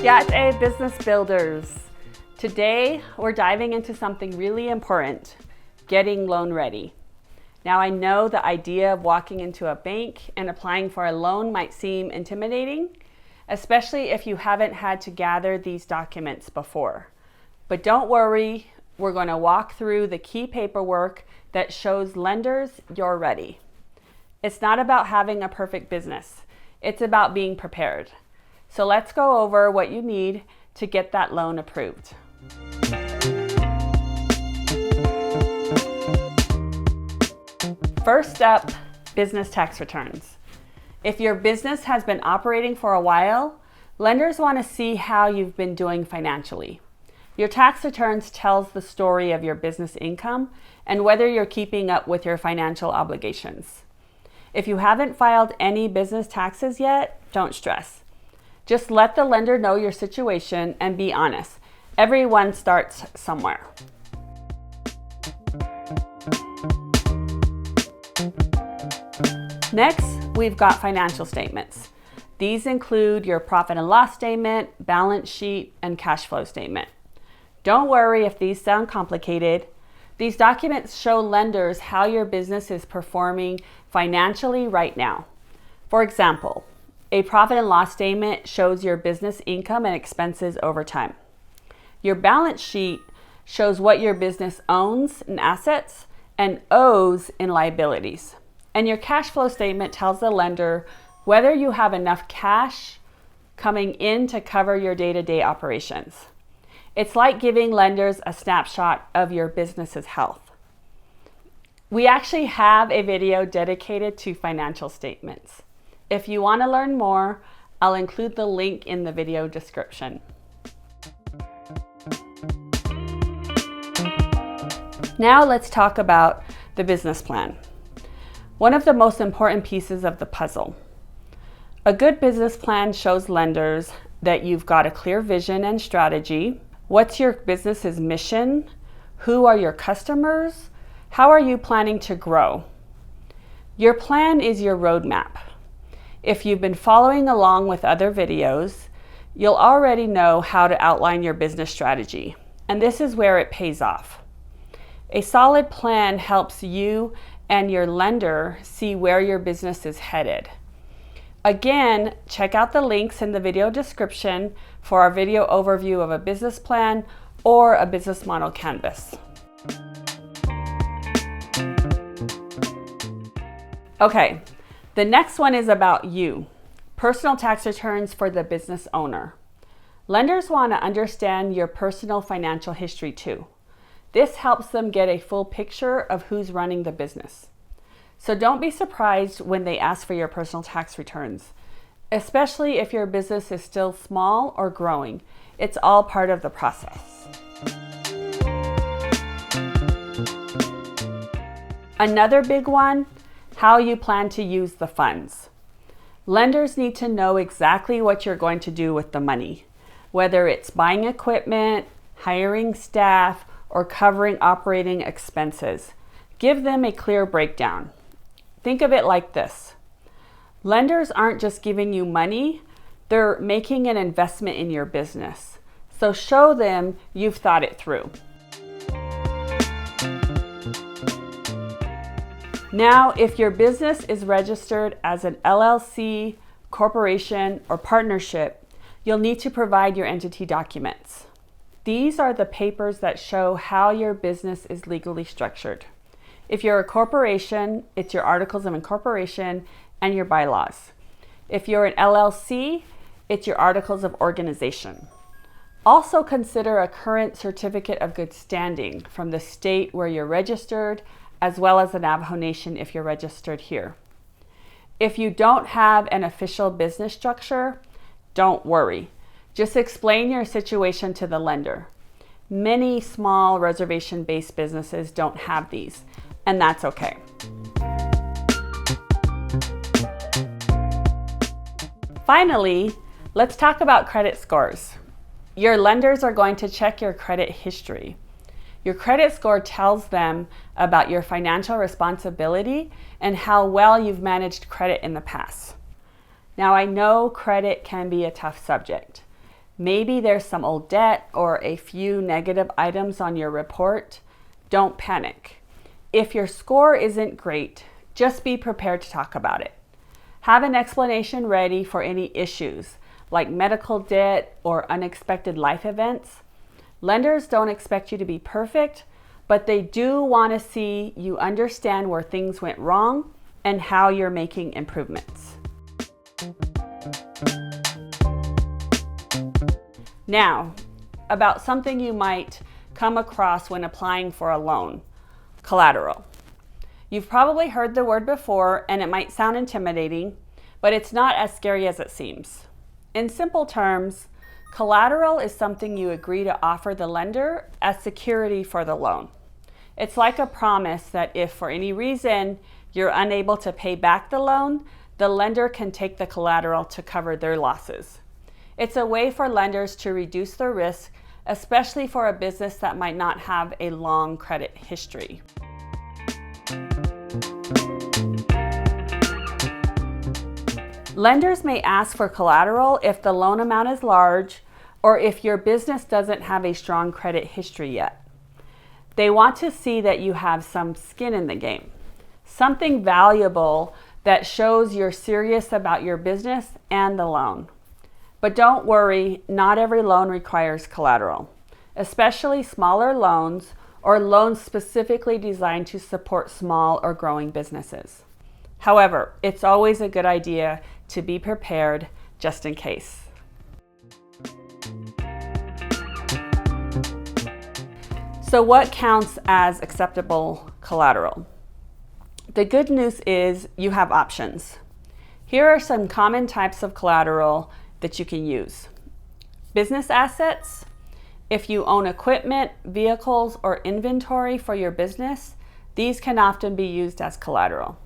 Hey business builders. Today we're diving into something really important, getting loan ready. Now I know the idea of walking into a bank and applying for a loan might seem intimidating, especially if you haven't had to gather these documents before. But don't worry, we're going to walk through the key paperwork that shows lenders you're ready. It's not about having a perfect business, it's about being prepared. So let's go over what you need to get that loan approved. First up, business tax returns. If your business has been operating for a while, lenders want to see how you've been doing financially. Your tax returns tells the story of your business income and whether you're keeping up with your financial obligations. If you haven't filed any business taxes yet, don't stress. Just let the lender know your situation and be honest. Everyone starts somewhere. Next, we've got financial statements. These include your profit and loss statement, balance sheet, and cash flow statement. Don't worry if these sound complicated. These documents show lenders how your business is performing financially right now. For example, a profit and loss statement shows your business income and expenses over time. Your balance sheet shows what your business owns in assets and owes in liabilities. And your cash flow statement tells the lender whether you have enough cash coming in to cover your day-to-day operations. It's like giving lenders a snapshot of your business's health. We actually have a video dedicated to financial statements. If you want to learn more, I'll include the link in the video description. Now let's talk about the business plan. One of the most important pieces of the puzzle. A good business plan shows lenders that you've got a clear vision and strategy. What's your business's mission? Who are your customers? How are you planning to grow? Your plan is your roadmap. If you've been following along with other videos, you'll already know how to outline your business strategy, and this is where it pays off. A solid plan helps you and your lender see where your business is headed. Again, check out the links in the video description for our video overview of a business plan or a business model canvas. Okay. The next one is about you. Personal tax returns for the business owner. Lenders want to understand your personal financial history too. This helps them get a full picture of who's running the business. So don't be surprised when they ask for your personal tax returns, especially if your business is still small or growing. It's all part of the process. Another big one, how you plan to use the funds. Lenders need to know exactly what you're going to do with the money, whether it's buying equipment, hiring staff, or covering operating expenses. Give them a clear breakdown. Think of it like this. Lenders aren't just giving you money, they're making an investment in your business. So show them you've thought it through. Now, if your business is registered as an LLC, corporation, or partnership, you'll need to provide your entity documents. These are the papers that show how your business is legally structured. If you're a corporation, it's your articles of incorporation and your bylaws. If you're an LLC, it's your articles of organization. Also consider a current certificate of good standing from the state where you're registered, as well as the Navajo Nation if you're registered here. If you don't have an official business structure, don't worry. Just explain your situation to the lender. Many small reservation-based businesses don't have these, and that's okay. Finally, let's talk about credit scores. Your lenders are going to check your credit history. Your credit score tells them about your financial responsibility and how well you've managed credit in the past. Now, I know credit can be a tough subject. Maybe there's some old debt or a few negative items on your report. Don't panic. If your score isn't great, just be prepared to talk about it. Have an explanation ready for any issues, like medical debt or unexpected life events. Lenders don't expect you to be perfect, but they do want to see you understand where things went wrong and how you're making improvements. Now, about something you might come across when applying for a loan: collateral. You've probably heard the word before, and it might sound intimidating, but it's not as scary as it seems. In simple terms, collateral is something you agree to offer the lender as security for the loan. It's like a promise that if for any reason you're unable to pay back the loan, the lender can take the collateral to cover their losses. It's a way for lenders to reduce their risk, especially for a business that might not have a long credit history. Lenders may ask for collateral if the loan amount is large or if your business doesn't have a strong credit history yet. They want to see that you have some skin in the game, something valuable that shows you're serious about your business and the loan. But don't worry, not every loan requires collateral, especially smaller loans or loans specifically designed to support small or growing businesses. However, it's always a good idea to be prepared just in case. So what counts as acceptable collateral? The good news is you have options. Here are some common types of collateral that you can use. Business assets. If you own equipment, vehicles, or inventory for your business, these can often be used as collateral.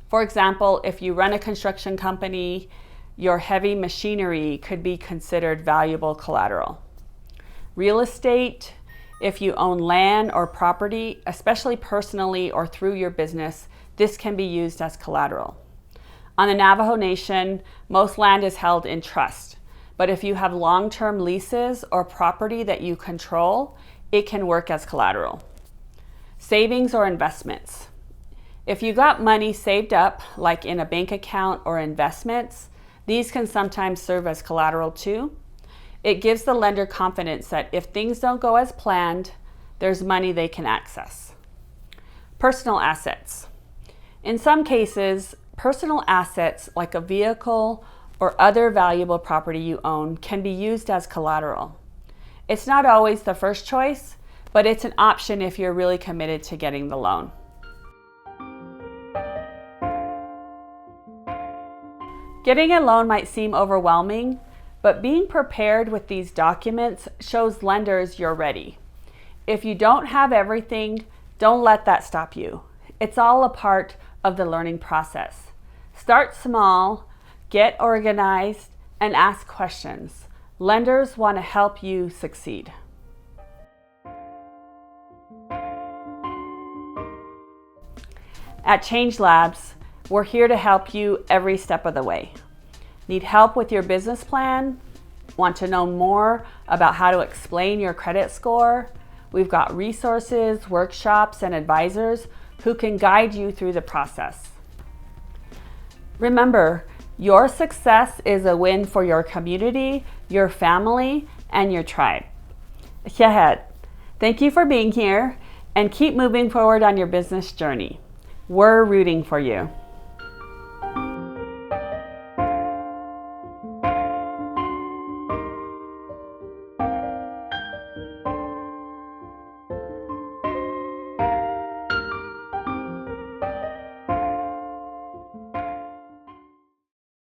For example, if you run a construction company, your heavy machinery could be considered valuable collateral. Real estate. If you own land or property, especially personally or through your business, this can be used as collateral. On the Navajo Nation, most land is held in trust, but if you have long-term leases or property that you control, it can work as collateral. Savings or investments. If you got money saved up, like in a bank account or investments, these can sometimes serve as collateral too. It gives the lender confidence that if things don't go as planned, there's money they can access. Personal assets. In some cases, personal assets like a vehicle or other valuable property you own can be used as collateral. It's not always the first choice, but it's an option if you're really committed to getting the loan. Getting a loan might seem overwhelming, but being prepared with these documents shows lenders you're ready. If you don't have everything, don't let that stop you. It's all a part of the learning process. Start small, get organized, and ask questions. Lenders want to help you succeed. At Change Labs, we're here to help you every step of the way. Need help with your business plan? Want to know more about how to explain your credit score? We've got resources, workshops, and advisors who can guide you through the process. Remember, your success is a win for your community, your family, and your tribe. Shahed, thank you for being here, and keep moving forward on your business journey. We're rooting for you.